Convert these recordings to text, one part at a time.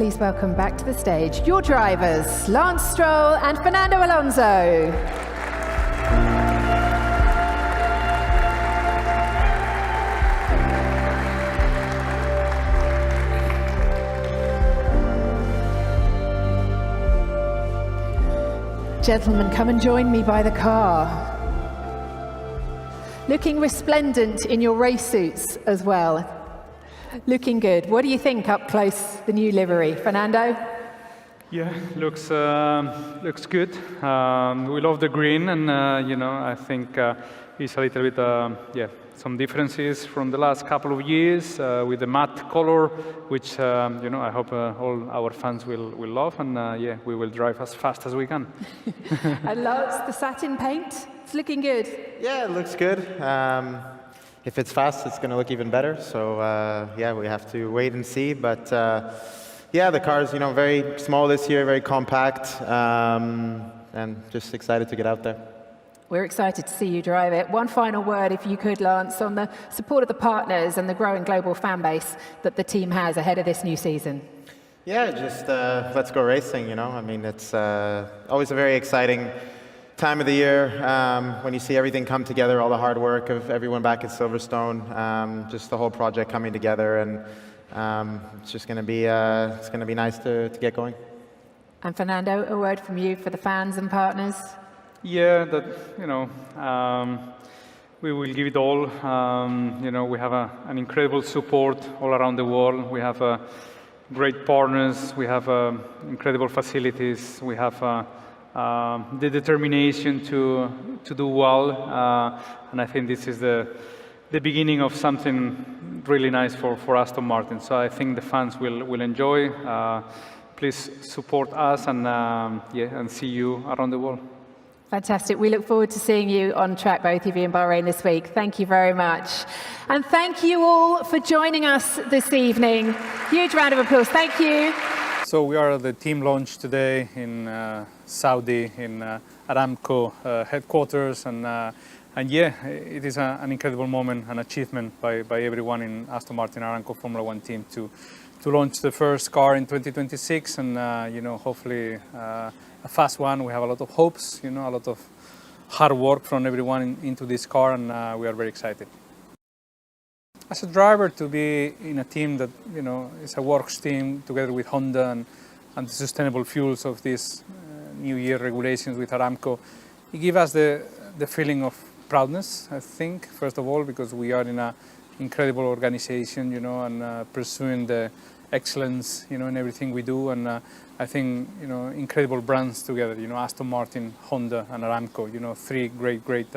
Please welcome back to the stage your drivers, Lance Stroll and Fernando Alonso. Gentlemen, come and join me by the car. Looking resplendent in your race suits as well. Looking good. What do you think up close, the new livery? Fernando? Yeah, looks good. We love the green, and I think it's a little bit, some differences from the last couple of years with the matte color, which I hope all our fans will love, and we will drive as fast as we can. And Lance, the satin paint, it's looking good. Yeah, it looks good. If it's fast, it's going to look even better. So we have to wait and see. But the car's very small this year, very compact, and just excited to get out there. We're excited to see you drive it. One final word, if you could, Lance, on the support of the partners and the growing global fan base that the team has ahead of this new season. Yeah, just let's go racing, I mean, it's always a very exciting time of the year when you see everything come together, all the hard work of everyone back at Silverstone, just the whole project coming together, and it's just going to be nice to get going. And Fernando, a word from you for the fans and partners. Yeah, that we will give it all. We have an incredible support all around the world. We have great partners. We have incredible facilities. We have the determination to do well, and I think this is the beginning of something really nice for Aston Martin. So I think the fans will enjoy. Please support us, and see you around the world. Fantastic. We look forward to seeing you on track, both of you, in Bahrain this week. Thank you very much. And thank you all for joining us this evening. Huge round of applause. Thank you. So we are at the team launch today in Saudi, in Aramco headquarters, and it is an incredible moment, an achievement by everyone in Aston Martin Aramco Formula 1 team to launch the first car in 2026, and hopefully a fast one. We have a lot of hopes, a lot of hard work from everyone into this car, and we are very excited. As a driver, to be in a team that is a works team together with Honda and the sustainable fuels of these new year regulations with Aramco, it gives us the feeling of proudness, I think, first of all, because we are in an incredible organization, and pursuing the excellence, in everything we do, and I think, incredible brands together, Aston Martin, Honda, and Aramco, three great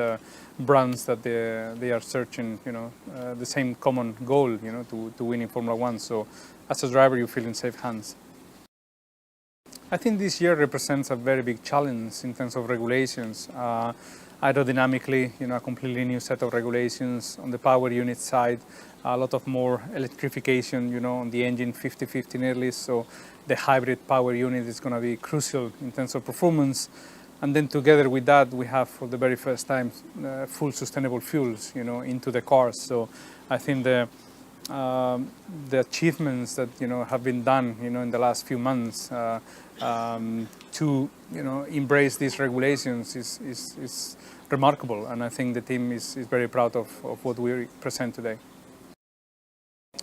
brands that they are searching, the same common goal, to win in Formula 1. So as a driver, you feel in safe hands. I think this year represents a very big challenge in terms of regulations. Aerodynamically, a completely new set of regulations on the power unit side, a lot of more electrification, on the engine 50/50 nearly. So the hybrid power unit is going to be crucial in terms of performance. And then together with that, we have for the very first time full sustainable fuels, into the cars. So I think the achievements that have been done, in the last few months to embrace these regulations is remarkable, and I think the team is very proud of what we present today.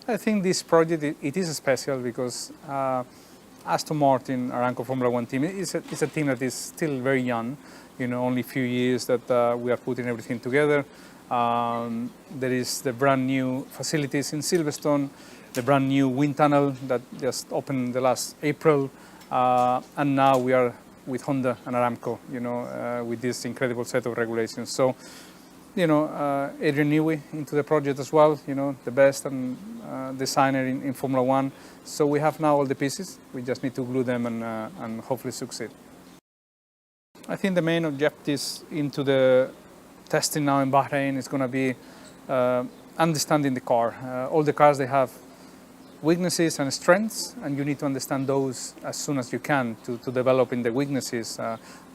I think this project it is special because Aston Martin Aramco Formula 1 team is a team that is still very young. Only a few years that we are putting everything together. There is the brand new facilities in Silverstone, the brand new wind tunnel that just opened the last April, and now we are with Honda and Aramco, with this incredible set of regulations. So, Adrian Newey into the project as well, the best and designer in Formula 1. So we have now all the pieces. We just need to glue them and hopefully succeed. I think the main objectives into the testing now in Bahrain is going to be understanding the car. All the cars, they have weaknesses and strengths, and you need to understand those as soon as you can to develop in the weaknesses.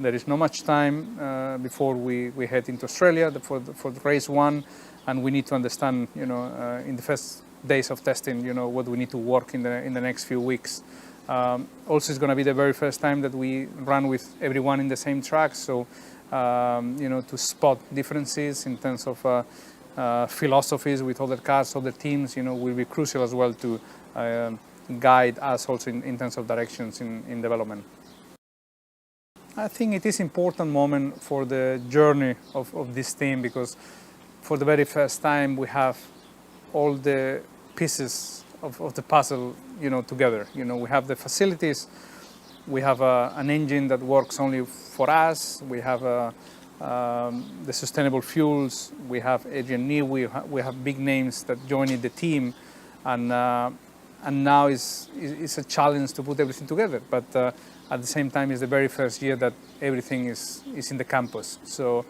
There is not much time before we head into Australia for the race one, and we need to understand, in the first days of testing, what we need to work in the next few weeks. Also, it's going to be the very first time that we run with everyone in the same track, so to spot differences in terms of philosophies with other cars, other teams, will be crucial as well to guide us also in terms of directions in development. I think it is an important moment for the journey of this team, because for the very first time we have all the pieces of the puzzle together. We have the facilities, we have an engine that works only for us, we have the sustainable fuels, we have Adrian Newey, we have big names that join the team, and now it's a challenge to put everything together. But at the same time, it's the very first year that everything is in the campus. So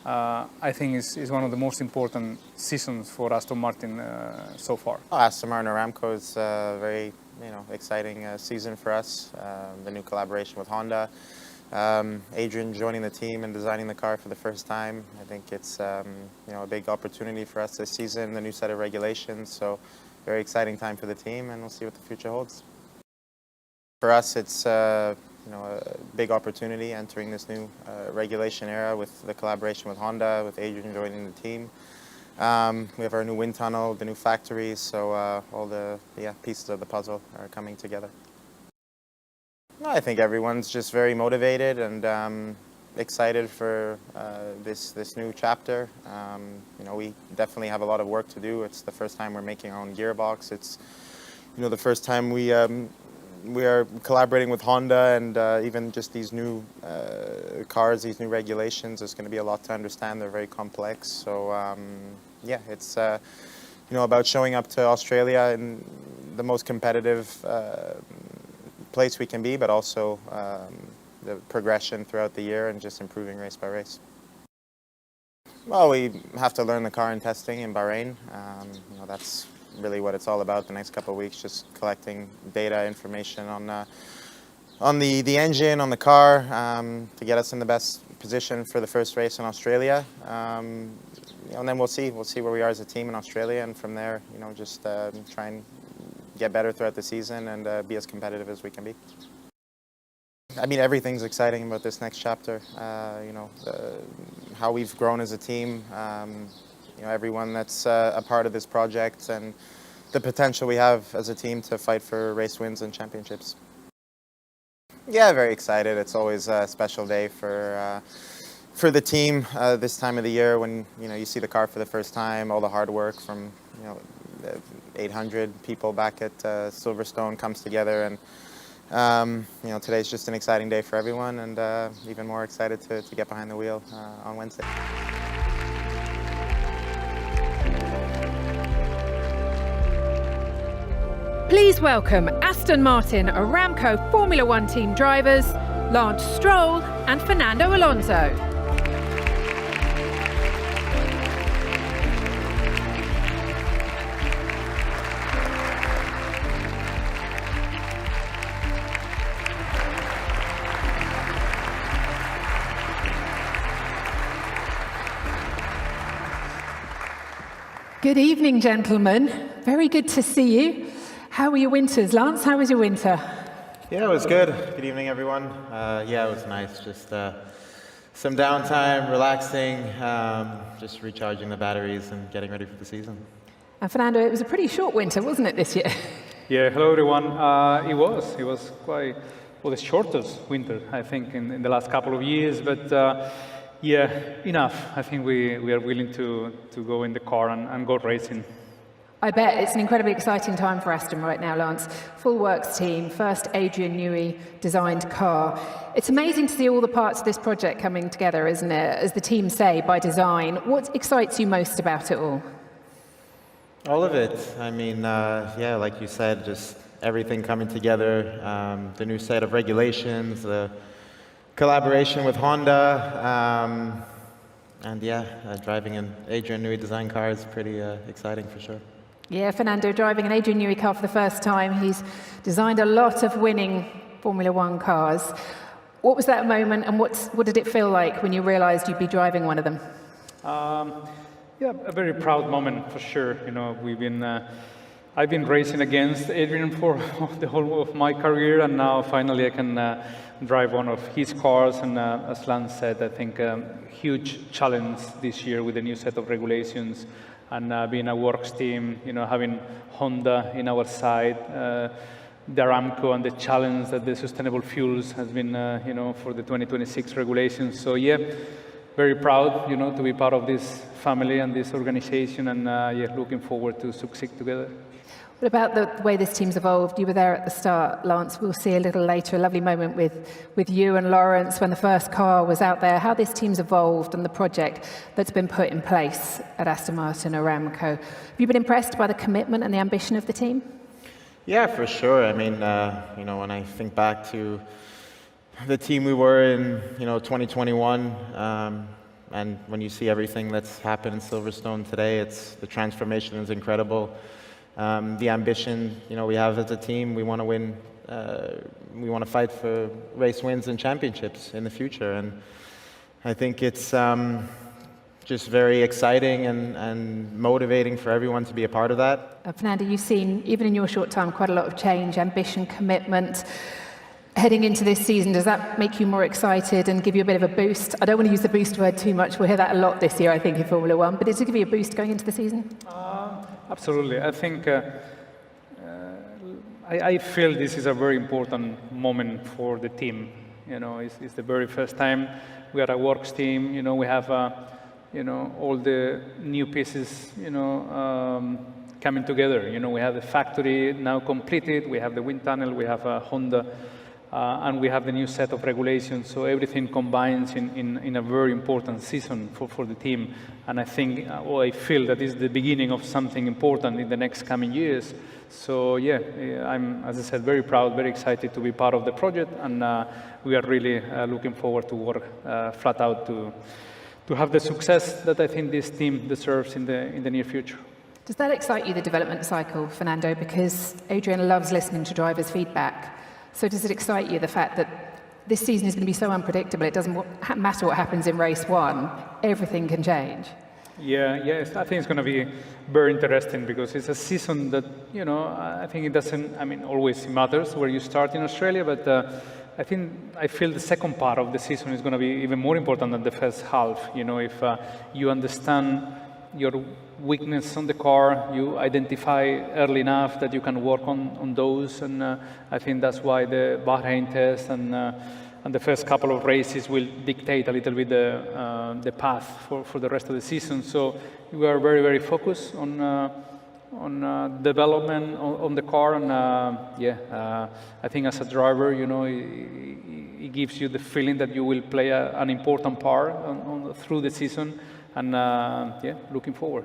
I think it's one of the most important seasons for Aston Martin so far. Aston Martin Aramco is a very exciting season for us. The new collaboration with Honda. Adrian joining the team and designing the car for the first time. I think it's a big opportunity for us this season, the new set of regulations. So very exciting time for the team, and we'll see what the future holds. For us, it's a big opportunity entering this new regulation era with the collaboration with Honda, with Adrian joining the team. We have our new wind tunnel, the new factories, so all the pieces of the puzzle are coming together. I think everyone's just very motivated and excited for this new chapter. We definitely have a lot of work to do. It's the first time we're making our own gearbox. It's the first time we are collaborating with Honda, and even just these new cars, these new regulations. There's going to be a lot to understand. They're very complex. So it's about showing up to Australia in the most competitive place we can be, but also the progression throughout the year and just improving race by race. Well, we have to learn the car in testing in Bahrain. That's really what it's all about the next couple of weeks, just collecting data, information on the engine, on the car, to get us in the best position for the first race in Australia. And then we'll see where we are as a team in Australia, and from there, just try and get better throughout the season and be as competitive as we can be. I mean, everything's exciting about this next chapter. How we've grown as a team, everyone that's a part of this project, and the potential we have as a team to fight for race wins and championships. Yeah, very excited. It's always a special day for the team this time of the year when you see the car for the first time. All the hard work from 800 people back at Silverstone comes together, and today's just an exciting day for everyone, and even more excited to get behind the wheel on Wednesday. Please welcome Aston Martin Aramco Formula One team drivers, Lance Stroll and Fernando Alonso. Good evening, gentlemen. Very good to see you. How were your winters? Lance, how was your winter? Yeah, it was good. Good evening, everyone. It was nice. Just some downtime, relaxing, just recharging the batteries and getting ready for the season. And Fernando, it was a pretty short winter, wasn't it, this year? Yeah, hello everyone. It was quite the shortest winter, I think, in the last couple of years, but enough. I think we are willing to go in the car and go racing. I bet. It's an incredibly exciting time for Aston right now, Lance. Full works team, first Adrian Newey designed car. It's amazing to see all the parts of this project coming together, isn't it? As the team say, by design. What excites you most about it all? All of it. I mean, like you said, just everything coming together, the new set of regulations, the collaboration with Honda, and driving an Adrian Newey design car is pretty exciting for sure. Yeah, Fernando, driving an Adrian Newey car for the first time. He's designed a lot of winning Formula One cars. What was that moment, and what did it feel like when you realized you'd be driving one of them? A very proud moment for sure. We've been I've been racing against Adrian for the whole of my career, and now finally I can drive one of his cars. And as Lance said, I think huge challenge this year with the new set of regulations and being a works team, having Honda in our side, the Aramco and the challenge that the sustainable fuels has been, for the 2026 regulations. So yeah, very proud, to be part of this family and this organization, and looking forward to succeed together. What about the way this team's evolved? You were there at the start, Lance. We'll see a little later a lovely moment with you and Lawrence when the first car was out there, how this team's evolved and the project that's been put in place at Aston Martin Aramco. Have you been impressed by the commitment and the ambition of the team? Yeah, for sure. I mean, when I think back to the team we were in, 2021, and when you see everything that's happened in Silverstone today, the transformation is incredible. The ambition, we have as a team, we want to win, we want to fight for race wins and championships in the future. And I think it's just very exciting and motivating for everyone to be a part of that. Fernando, you've seen, even in your short time, quite a lot of change, ambition, commitment. Heading into this season, does that make you more excited and give you a bit of a boost? I don't want to use the boost word too much. We'll hear that a lot this year, I think, in Formula One. But does it give you a boost going into the season? Absolutely. I think I feel this is a very important moment for the team. It's the very first time we are a works team. We have all the new pieces coming together. We have the factory now completed. We have the wind tunnel. We have Honda. And we have the new set of regulations, so everything combines in a very important season for the team. And I think, I feel that this is the beginning of something important in the next coming years. So yeah, I'm, as I said, very proud, very excited to be part of the project, and we are really looking forward to work flat out to have the success that I think this team deserves in the near future. Does that excite you, the development cycle, Fernando? Because Adrian loves listening to drivers' feedback. So does it excite you, the fact that this season is going to be so unpredictable, it doesn't matter what happens in race one, everything can change? Yes, I think it's going to be very interesting because it's a season that, I think it doesn't, always it matters where you start in Australia, but I feel the second part of the season is going to be even more important than the first half. If you understand your weakness on the car, you identify early enough that you can work on those, and I think that's why the Bahrain test and the first couple of races will dictate a little bit the path for the rest of the season. So we are very, very focused on development on the car, and I think as a driver, it gives you the feeling that you will play an important part through the season, and looking forward.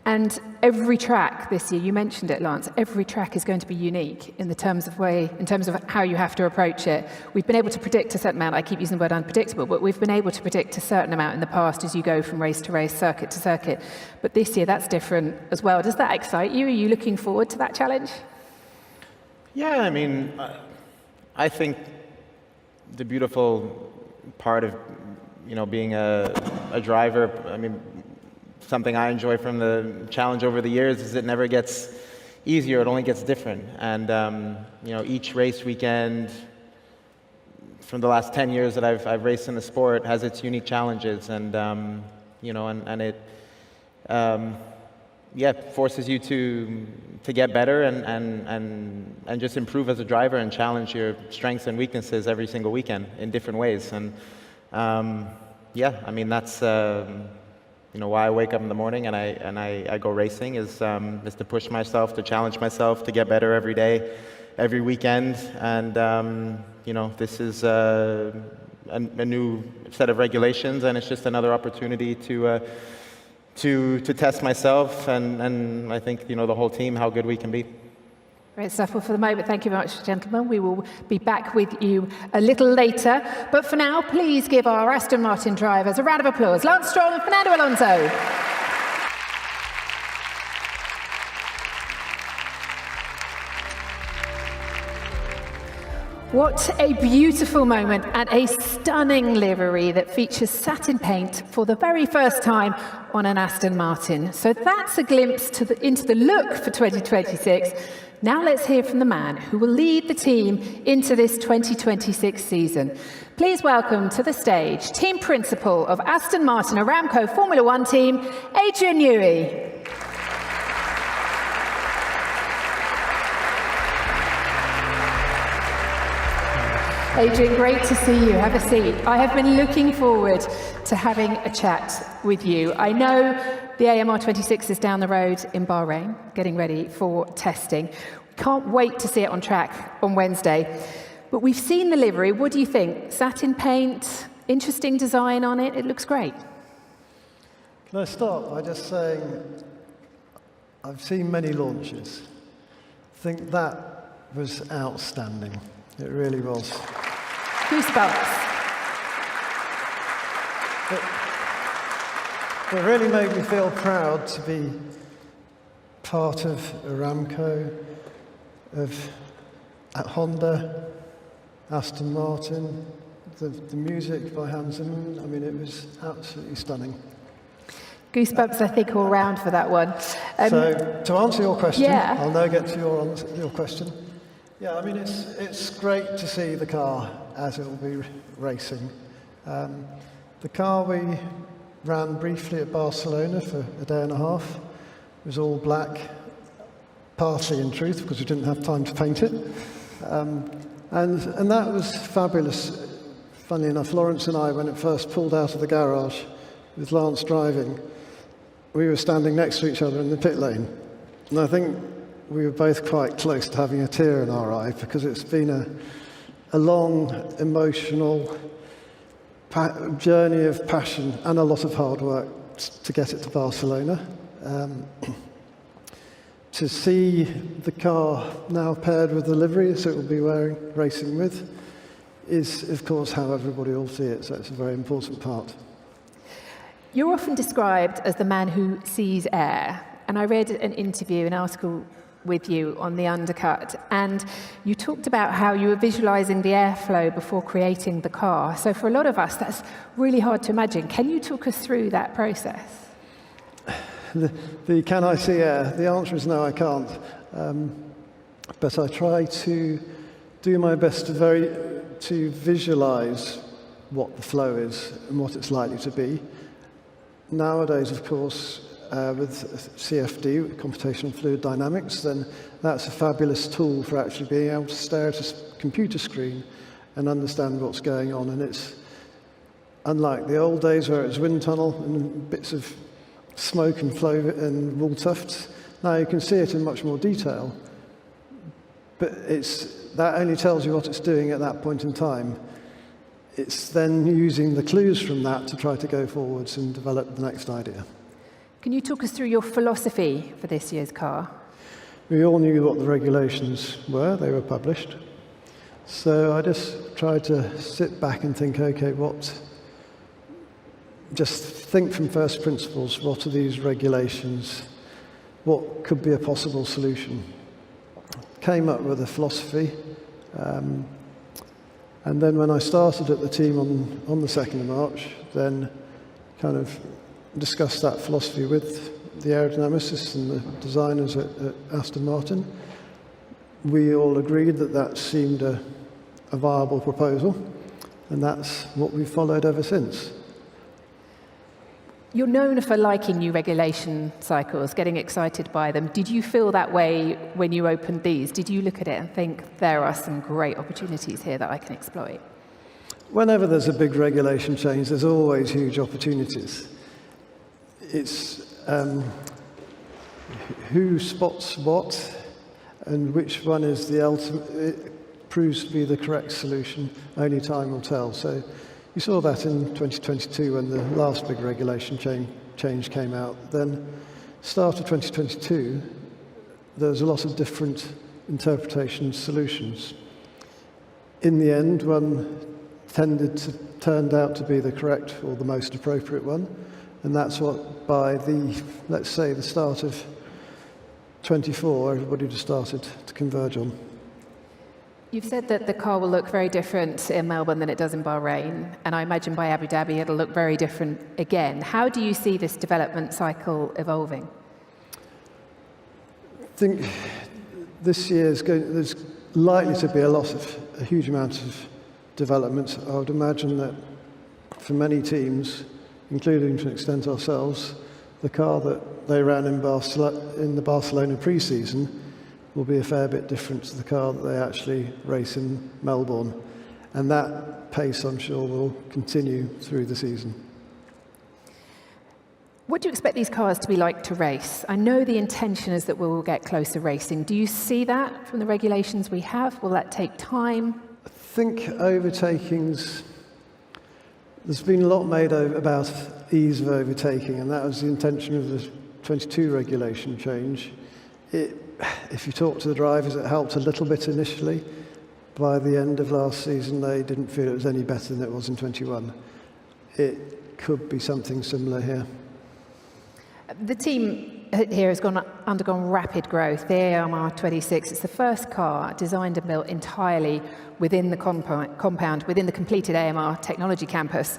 And every track this year, you mentioned it, Lance, every track is going to be unique in terms of how you have to approach it. We've been able to predict a certain amount, I keep using the word unpredictable, but we've been able to predict a certain amount in the past as you go from race to race, circuit to circuit. But this year, that's different as well. Does that excite you? Are you looking forward to that challenge? Yeah, I think the beautiful part of, being a driver, something I enjoy from the challenge over the years is it never gets easier, it only gets different. And, each race weekend from the last 10 years that I've raced in the sport has its unique challenges, and, it forces you to get better and just improve as a driver and challenge your strengths and weaknesses every single weekend in different ways. And, that's why I wake up in the morning and I go racing is to push myself, to challenge myself, to get better every day, every weekend. And this is a new set of regulations, and it's just another opportunity to test myself and I think the whole team how good we can be. Great stuff. Well, for the moment, thank you very much, gentlemen. We will be back with you a little later. But for now, please give our Aston Martin drivers a round of applause. Lance Stroll and Fernando Alonso. What a beautiful moment and a stunning livery that features satin paint for the very first time on an Aston Martin. So that's a glimpse into the look for 2026. Now let's hear from the man who will lead the team into this 2026 season. Please welcome to the stage Team Principal of Aston Martin Aramco Formula One team, Adrian Newey. Adrian, great to see you. Have a seat. I have been looking forward to having a chat with you. I know the AMR26 is down the road in Bahrain, getting ready for testing. Can't wait to see it on track on Wednesday. But we've seen the livery. What do you think? Satin paint, interesting design on it. It looks great. Can I start by just saying I've seen many launches. I think that was outstanding. It really was. Goosebumps. It really made me feel proud to be part of Aramco, at Honda, Aston Martin, the music by Hans Zimmer. I mean, it was absolutely stunning. Goosebumps, I think, all round for that one. So, to answer your question, yeah. I'll now get to your question. Yeah, I mean, it's great to see the car as it will be racing. The car we ran briefly at Barcelona for a day and a half. It was all black, partly in truth, because we didn't have time to paint it. And that was fabulous. Funnily enough, Lawrence and I, when it first pulled out of the garage with Lance driving, we were standing next to each other in the pit lane. And I think we were both quite close to having a tear in our eye, because it's been a long, emotional journey of passion and a lot of hard work to get it to Barcelona. To see the car now paired with the livery that it will be racing with is, of course, how everybody will see it, so it's a very important part. You're often described as the man who sees air, and I read an article with you on the undercut, and you talked about how you were visualizing the airflow before creating the car. So for a lot of us, that's really hard to imagine. Can you talk us through that process? Can I see air? The answer is no, I can't. But I try to do my best to visualize what the flow is and what it's likely to be. Nowadays, of course, with CFD, computational fluid dynamics, then that's a fabulous tool for actually being able to stare at a computer screen and understand what's going on. And it's unlike the old days where it was wind tunnel and bits of smoke and flow and wool tufts. Now you can see it in much more detail, but that only tells you what it's doing at that point in time. It's then using the clues from that to try to go forwards and develop the next idea. Can you talk us through your philosophy for this year's car? We all knew what the regulations were. They were published. So I just tried to sit back and think, okay, just think from first principles, what are these regulations? What could be a possible solution? Came up with a philosophy. And then when I started at the team on the 2nd of March, then kind of discussed that philosophy with the aerodynamicists and the designers at Aston Martin. We all agreed that seemed a viable proposal, and that's what we've followed ever since. You're known for liking new regulation cycles, getting excited by them. Did you feel that way when you opened these? Did you look at it and think, there are some great opportunities here that I can exploit? Whenever there's a big regulation change, there's always huge opportunities. It's who spots what and which one is the ultimate, it proves to be the correct solution, only time will tell. So you saw that in 2022 when the last big regulation change came out. Then start of 2022, there's a lot of different interpretation solutions. In the end, one turned out to be the correct or the most appropriate one. And that's what, by let's say, the start of 24, everybody just started to converge on. You've said that the car will look very different in Melbourne than it does in Bahrain, and I imagine by Abu Dhabi it'll look very different again. How do you see this development cycle evolving? I think this year there's likely to be a huge amount of development. I would imagine that for many teams, including to an extent ourselves, the car that they ran in the Barcelona pre-season will be a fair bit different to the car that they actually race in Melbourne. And that pace, I'm sure, will continue through the season. What do you expect these cars to be like to race? I know the intention is that we will get closer racing. Do you see that from the regulations we have? Will that take time? I think overtakings, there's been a lot made about ease of overtaking, and that was the intention of the 22 regulation change. If you talk to the drivers, it helped a little bit initially. By the end of last season, they didn't feel it was any better than it was in 21. It could be something similar here. The team here has undergone rapid growth. The AMR26 is the first car designed and built entirely within the compound, within the completed AMR technology campus.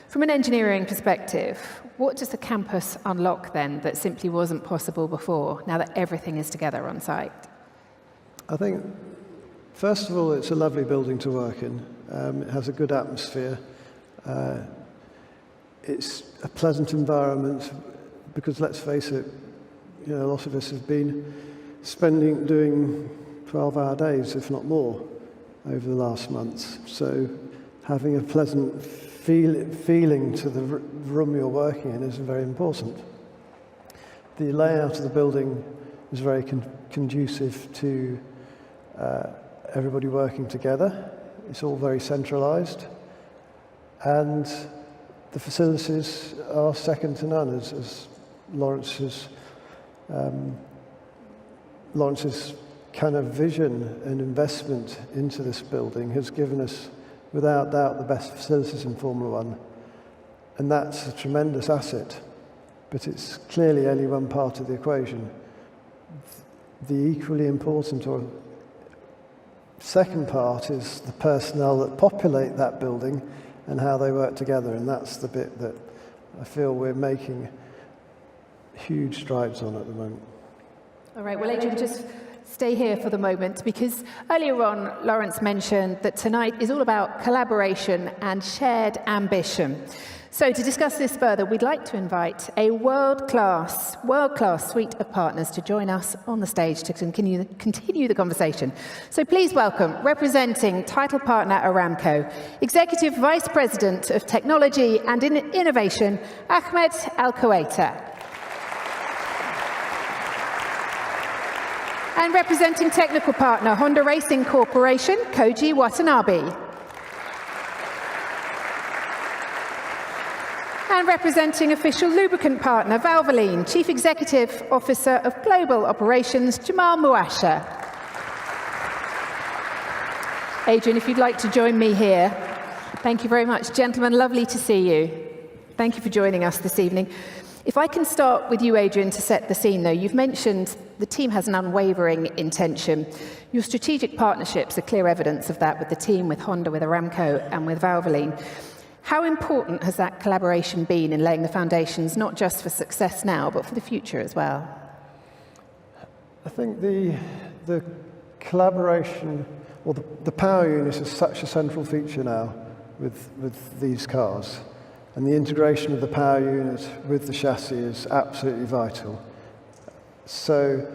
From an engineering perspective, what does the campus unlock then that simply wasn't possible before, now that everything is together on site? I think, first of all, it's a lovely building to work in. It has a good atmosphere. It's a pleasant environment because, let's face it, a lot of us have been doing 12-hour days, if not more, over the last months. So having a pleasant feeling to the room you're working in is very important. The layout of the building is very conducive to everybody working together. It's all very centralised, and the facilities are second to none, as Lawrence's kind of vision and investment into this building has given us, without doubt, the best facilities in Formula One, and that's a tremendous asset, but it's clearly only one part of the equation. The equally important or second part is the personnel that populate that building and how they work together, and that's the bit that I feel we're making huge strides on at the moment. All right, well, Adrian, just stay here for the moment, because earlier on, Lawrence mentioned that tonight is all about collaboration and shared ambition. So to discuss this further, we'd like to invite a world-class suite of partners to join us on the stage to continue the conversation. So please welcome, representing title partner Aramco, Executive Vice President of Technology and Innovation, Ahmed Al-Kuwaita. And representing technical partner Honda Racing Corporation, Koji Watanabe. And representing official lubricant partner Valvoline, Chief Executive Officer of Global Operations, Jamal Muasha. Adrian, if you'd like to join me here. Thank you very much. Gentlemen, lovely to see you. Thank you for joining us this evening. If I can start with you, Adrian, to set the scene, though. You've mentioned the team has an unwavering intention. Your strategic partnerships are clear evidence of that with the team, with Honda, with Aramco, and with Valvoline. How important has that collaboration been in laying the foundations, not just for success now, but for the future as well? I think the collaboration, or the power unit is such a central feature now with these cars. And the integration of the power unit with the chassis is absolutely vital. So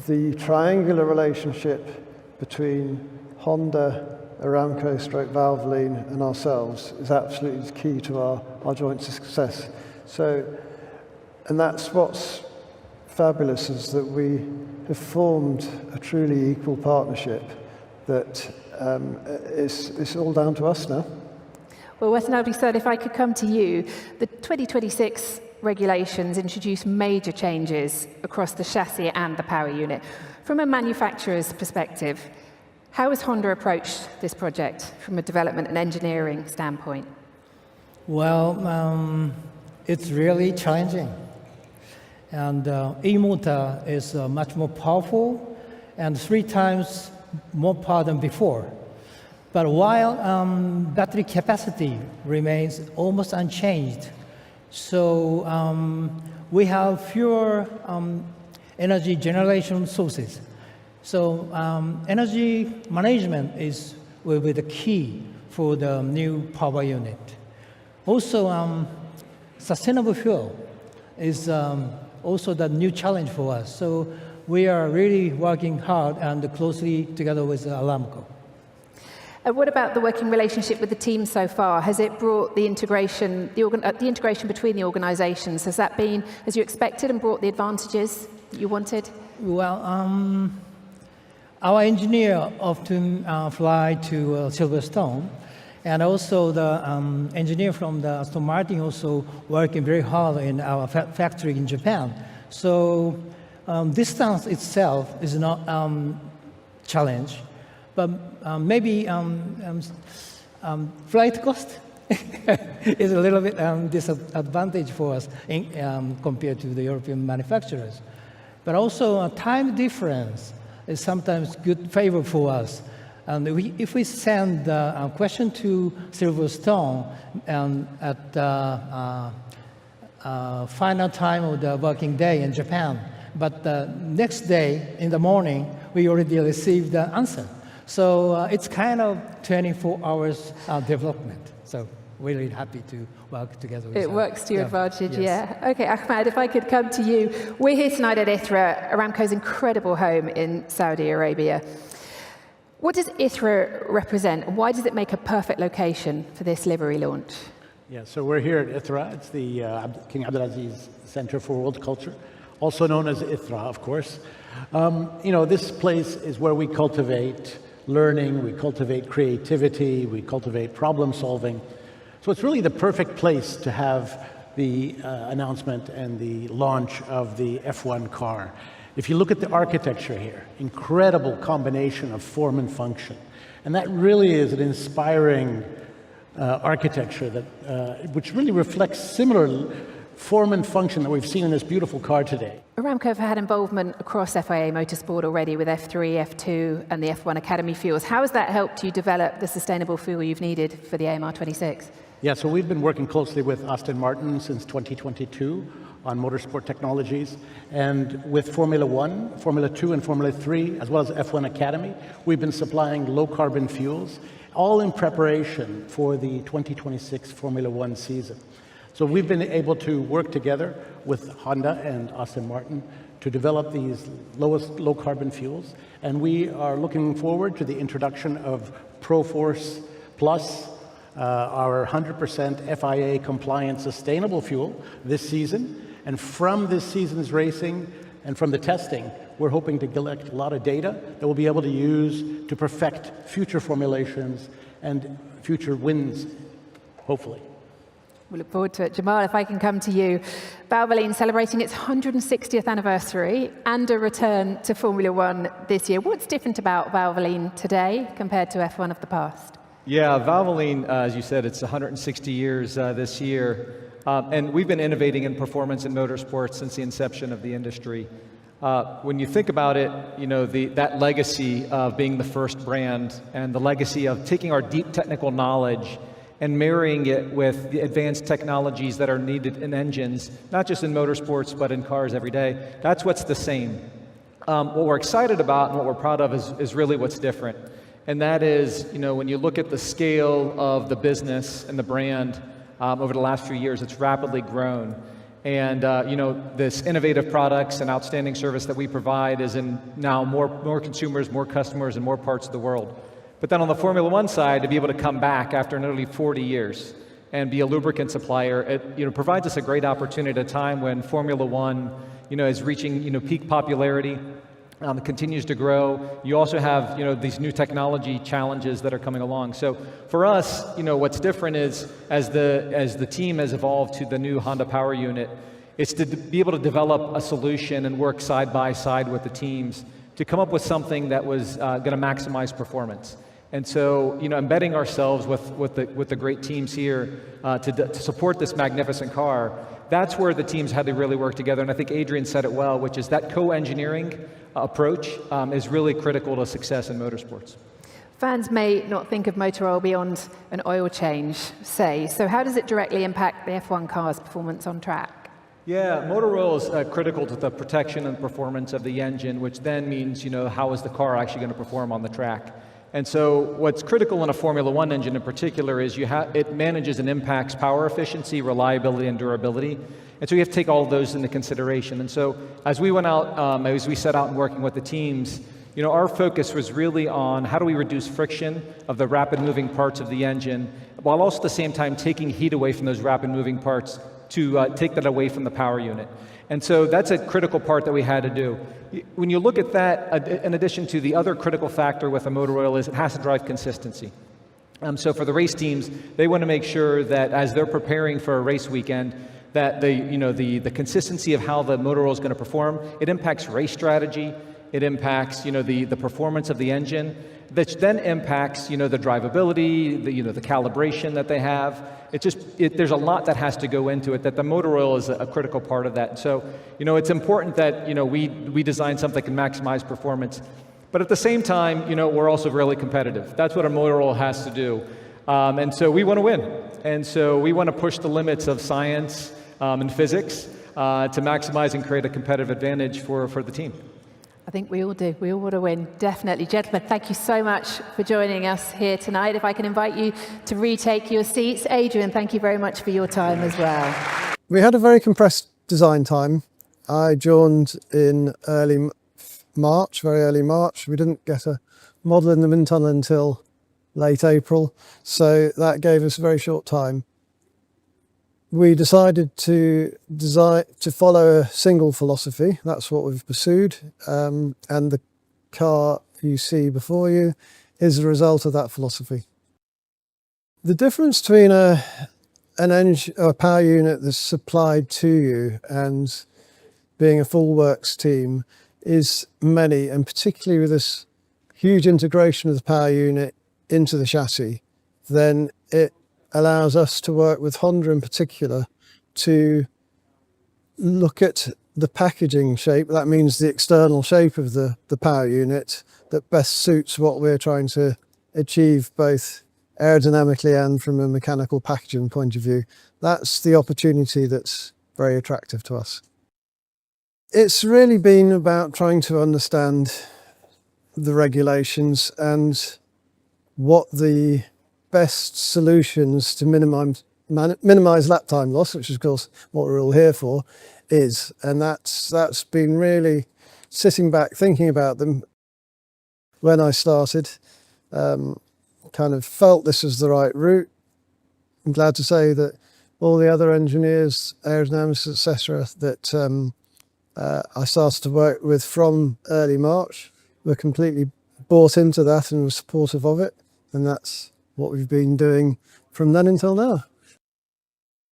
the triangular relationship between Honda, Aramco, Valvoline, and ourselves is absolutely key to our joint success. So, and that's what's fabulous, is that we have formed a truly equal partnership that it's all down to us now. Well, Watanabe said, if I could come to you, the 2026 regulations introduce major changes across the chassis and the power unit. From a manufacturer's perspective, how has Honda approached this project from a development and engineering standpoint? Well, it's really challenging. And e-motor is much more powerful and 3 times more power than before. But while battery capacity remains almost unchanged, so we have fewer energy generation sources. So energy management will be the key for the new power unit. Also, sustainable fuel is also the new challenge for us. So we are really working hard and closely together with Aramco. What about the working relationship with the team so far? Has it brought the integration, the integration between the organisations? Has that been as you expected and brought the advantages that you wanted? Well, our engineer often fly to Silverstone, and also the engineer from the Aston Martin also working very hard in our factory in Japan. So distance itself is not challenge, but maybe flight cost is a little bit disadvantage for us compared to the European manufacturers. But also time difference is sometimes good favor for us. And if we send a question to Silverstone at the final time of the working day in Japan, but the next day in the morning, we already received the answer. So it's kind of 24 hours development. So really happy to work together with It works to your advantage, yes. yeah. Okay, Ahmad, if I could come to you. We're here tonight at ITHRA, Aramco's incredible home in Saudi Arabia. What does ITHRA represent? Why does it make a perfect location for this livery launch? Yeah, so we're here at ITHRA. It's the King Abdulaziz Center for World Culture, also known as ITHRA, of course. You know, this place is where we cultivate learning, we cultivate creativity, we cultivate problem solving. So it's really the perfect place to have the announcement and the launch of the F1 car. If you look at the architecture here, incredible combination of form and function. And that really is an inspiring architecture that, which really reflects similar form and function that we've seen in this beautiful car today. Aramco have had involvement across FIA Motorsport already with F3, F2 and the F1 Academy fuels. How has that helped you develop the sustainable fuel you've needed for the AMR26? Yeah, so we've been working closely with Aston Martin since 2022 on motorsport technologies, and with Formula 1, Formula 2 and Formula 3, as well as F1 Academy, we've been supplying low-carbon fuels, all in preparation for the 2026 Formula 1 season. So we've been able to work together with Honda and Aston Martin to develop these low-carbon fuels, and we are looking forward to the introduction of ProForce Plus, our 100% FIA compliant sustainable fuel this season. And from this season's racing and from the testing, we're hoping to collect a lot of data that we'll be able to use to perfect future formulations and future wins, hopefully. We look forward to it. Jamal, if I can come to you. Valvoline celebrating its 160th anniversary and a return to Formula One this year. What's different about Valvoline today compared to F1 of the past? Yeah, Valvoline, as you said, it's 160 years this year. And we've been innovating in performance and motorsports since the inception of the industry. When you think about it, you know, that legacy of being the first brand and the legacy of taking our deep technical knowledge and marrying it with the advanced technologies that are needed in engines, not just in motorsports, but in cars every day, that's what's the same. What we're excited about and what we're proud of is really what's different. And that is, you know, when you look at the scale of the business and the brand over the last few years, it's rapidly grown. And, you know, this innovative products and outstanding service that we provide is in now more consumers, more customers, and more parts of the world. But then on the Formula One side, to be able to come back after nearly 40 years and be a lubricant supplier, it, you know, provides us a great opportunity at a time when Formula One, you know, is reaching, you know, peak popularity. It continues to grow. You also have, you know, these new technology challenges that are coming along. So for us, you know, what's different is as the team has evolved to the new Honda Power Unit, it's to be able to develop a solution and work side by side with the teams to come up with something that was going to maximize performance. And so, you know, embedding ourselves with the great teams here to support this magnificent car, that's where the teams had to really work together. And I think Adrian said it well, which is that co-engineering approach is really critical to success in motorsports. Fans may not think of motor oil beyond an oil change, say. So how does it directly impact the F1 car's performance on track? Yeah, motor oil is critical to the protection and performance of the engine, which then means, how is the car actually going to perform on the track? And so what's critical in a Formula One engine in particular is it manages and impacts power efficiency, reliability, and durability. And so you have to take all of those into consideration. And so as we went out, as we set out and working with the teams, our focus was really on how do we reduce friction of the rapid moving parts of the engine, while also at the same time taking heat away from those rapid moving parts to take that away from the power unit. And so that's a critical part that we had to do. When you look at that, in addition to the other critical factor with a motor oil is it has to drive consistency. So for the race teams, they want to make sure that as they're preparing for a race weekend, that the consistency of how the motor oil is going to perform, it impacts race strategy, it impacts the performance of the engine, which then impacts the drivability, the calibration that they have. There's a lot that has to go into it, that the motor oil is a critical part of that. So it's important that we design something that can maximize performance, but at the same time we're also really competitive. That's what a motor oil has to do, and so we want to win, and so we want to push the limits of science and physics to maximize and create a competitive advantage for the team. I think we all do. We all want to win, definitely. Gentlemen, thank you so much for joining us here tonight. If I can invite you to retake your seats. Adrian, thank you very much for your time as well. We had a very compressed design time. I joined in very early March. We didn't get a model in the wind tunnel until late April, so that gave us a very short time. We decided to follow a single philosophy. That's what we've pursued, and the car you see before you is a result of that philosophy. The difference between a power unit that's supplied to you and being a full works team is many, and particularly with this huge integration of the power unit into the chassis, then it allows us to work with Honda in particular to look at the packaging shape. That means the external shape of the power unit that best suits what we're trying to achieve, both aerodynamically and from a mechanical packaging point of view. That's the opportunity that's very attractive to us. It's really been about trying to understand the regulations and what the best solutions to minimize lap time loss, which is of course what we're all here for, is. And that's been really sitting back, thinking about them. When I started, kind of felt this was the right route. I'm glad to say that all the other engineers, aerodynamics, etc., that I started to work with from early March were completely bought into that and were supportive of it. And that's what we've been doing from then until now.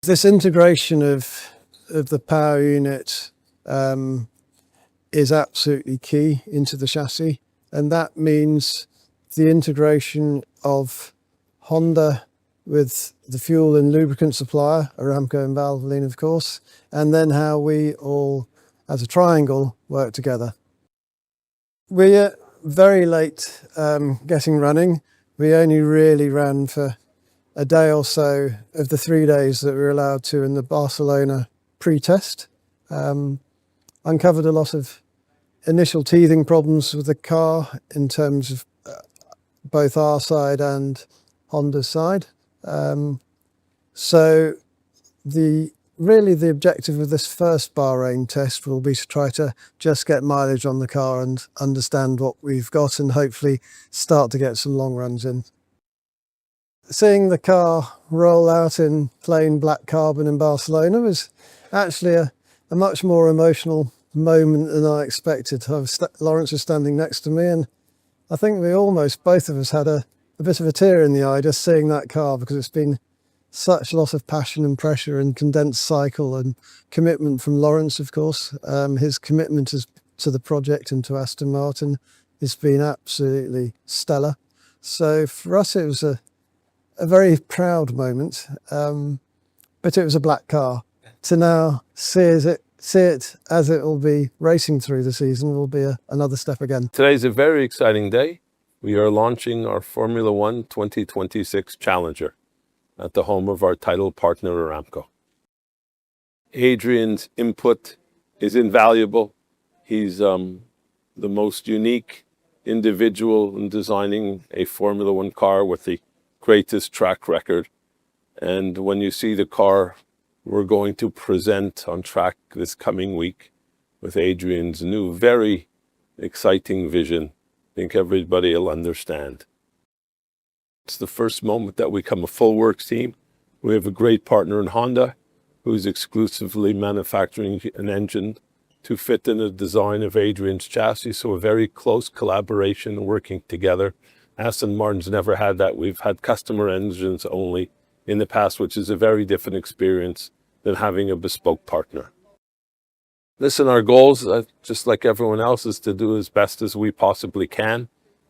This integration of the power unit is absolutely key into the chassis, and that means the integration of Honda with the fuel and lubricant supplier, Aramco and Valvoline of course, and then how we all as a triangle work together. We're very late getting running. We only really ran for a day or so of the 3 days that we were allowed to in the Barcelona pre-test. Uncovered a lot of initial teething problems with the car in terms of both our side and Honda's side. So really the objective of this first Bahrain test will be to try to just get mileage on the car and understand what we've got and hopefully start to get some long runs in. Seeing the car roll out in plain black carbon in Barcelona was actually a much more emotional moment than I expected. Lawrence was standing next to me, and I think both of us had a bit of a tear in the eye just seeing that car, because it's been such a lot of passion and pressure and condensed cycle and commitment from Lawrence, of course. His commitment to the project and to Aston Martin has been absolutely stellar. So for us, it was a very proud moment, but it was a black car. To now see see it as it will be racing through the season will be another step again. Today's a very exciting day. We are launching our Formula 1 2026 Challenger at the home of our title partner, Aramco. Adrian's input is invaluable. He's the most unique individual in designing a Formula 1 car with the greatest track record. And when you see the car we're going to present on track this coming week with Adrian's new, very exciting vision, I think everybody will understand. It's the first moment that we become a full works team. We have a great partner in Honda who's exclusively manufacturing an engine to fit in the design of Adrian's chassis. So a very close collaboration working together. Aston Martin's never had that. We've had customer engines only in the past, which is a very different experience than having a bespoke partner. Listen, our goals, just like everyone else, is to do as best as we possibly can.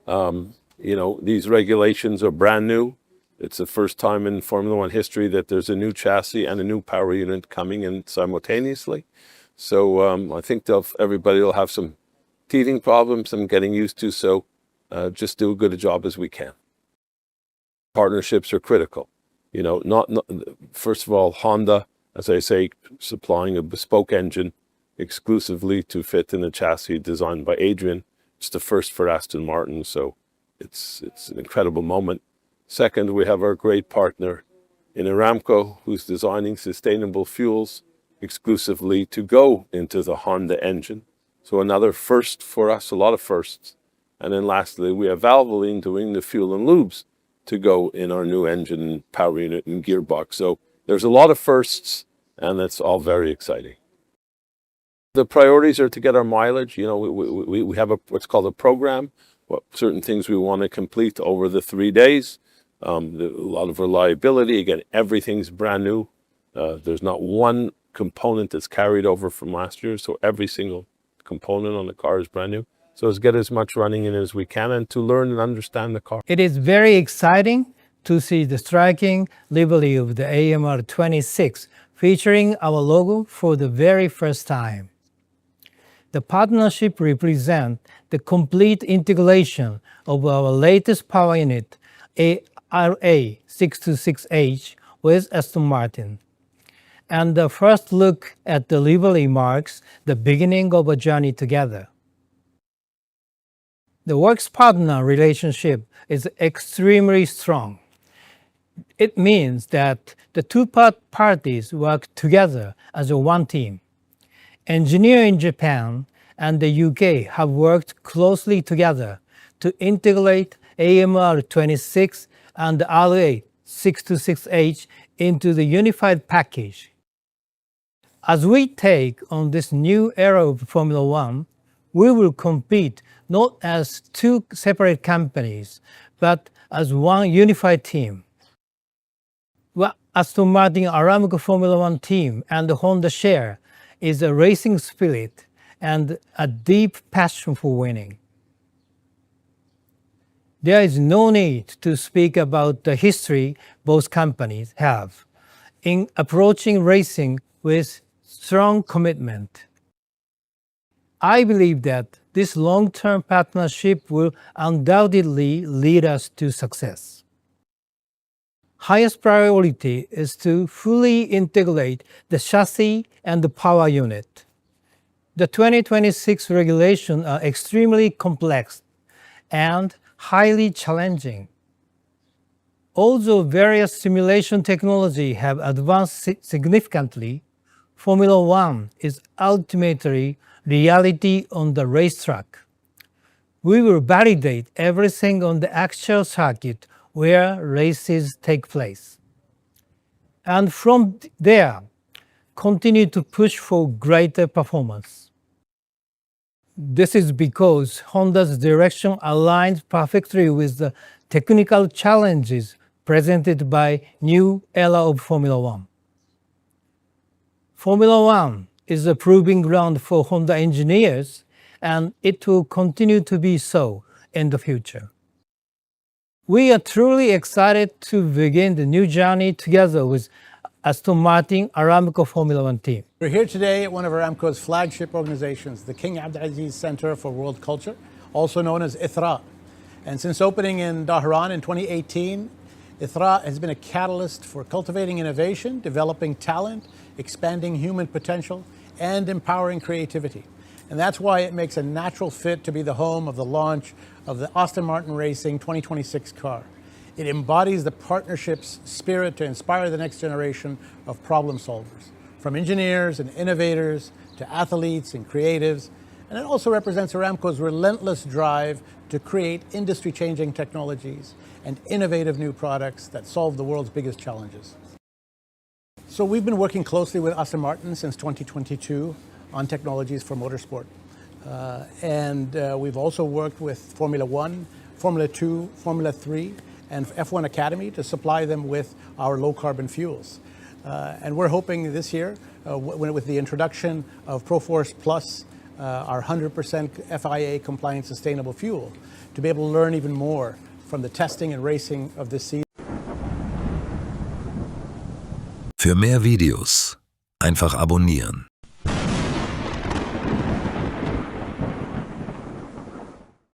You know, these regulations are brand new. It's the first time in Formula 1 history that there's a new chassis and a new power unit coming in simultaneously. So I think everybody will have some teething problems and getting used to, so just do as good a job as we can. Partnerships are critical. You know, first of all, Honda, as I say, supplying a bespoke engine exclusively to fit in a chassis designed by Adrian. It's the first for Aston Martin, so it's an incredible moment. Second, we have our great partner in Aramco, who's designing sustainable fuels exclusively to go into the Honda engine. So another first for us, a lot of firsts. And then lastly, we have Valvoline doing the fuel and lubes to go in our new engine, power unit, and gearbox. So there's a lot of firsts, and it's all very exciting. The priorities are to get our mileage. You know, we have what's called a program, certain things we want to complete over the 3 days. A lot of reliability. Again, everything's brand new. There's not one component that's carried over from last year, so every single component on the car is brand new. So let's get as much running in as we can and to learn and understand the car. It is very exciting to see the striking livery of the AMR26 featuring our logo for the very first time. The partnership represents the complete integration of our latest power unit, AMR26H, with Aston Martin. And the first look at the livery marks the beginning of a journey together. The works partner relationship is extremely strong. It means that the two parties work together as one team. Engineers in Japan and the UK have worked closely together to integrate AMR26 and RA626H into the unified package. As we take on this new era of Formula 1, we will compete not as two separate companies, but as one unified team. What Aston Martin Aramco Formula 1 team and the Honda share is a racing spirit and a deep passion for winning. There is no need to speak about the history both companies have in approaching racing with strong commitment. I believe that this long-term partnership will undoubtedly lead us to success. Highest priority is to fully integrate the chassis and the power unit. The 2026 regulations are extremely complex and highly challenging. Although various simulation technology have advanced significantly, Formula 1 is ultimately reality on the racetrack. We will validate everything on the actual circuit where races take place. And from there, continue to push for greater performance. This is because Honda's direction aligns perfectly with the technical challenges presented by new era of Formula 1. Formula 1 is a proving ground for Honda engineers, and it will continue to be so in the future. We are truly excited to begin the new journey together with Aston Martin Aramco Formula 1 team. We're here today at one of Aramco's flagship organizations, the King Abdulaziz Center for World Culture, also known as ITHRA. And since opening in Dhahran in 2018, ITHRA has been a catalyst for cultivating innovation, developing talent, expanding human potential, and empowering creativity. And that's why it makes a natural fit to be the home of the launch of the Aston Martin Racing 2026 car. It embodies the partnership's spirit to inspire the next generation of problem solvers, from engineers and innovators to athletes and creatives. And it also represents Aramco's relentless drive to create industry-changing technologies and innovative new products that solve the world's biggest challenges. So we've been working closely with Aston Martin since 2022 on technologies for motorsport. We've also worked with Formula 1, Formula 2, Formula 3, and F1 Academy to supply them with our low-carbon fuels. And we're hoping this year, with the introduction of ProForce Plus, our 100% FIA-compliant sustainable fuel, to be able to learn even more from the testing and racing of this season. Für mehr Videos einfach abonnieren.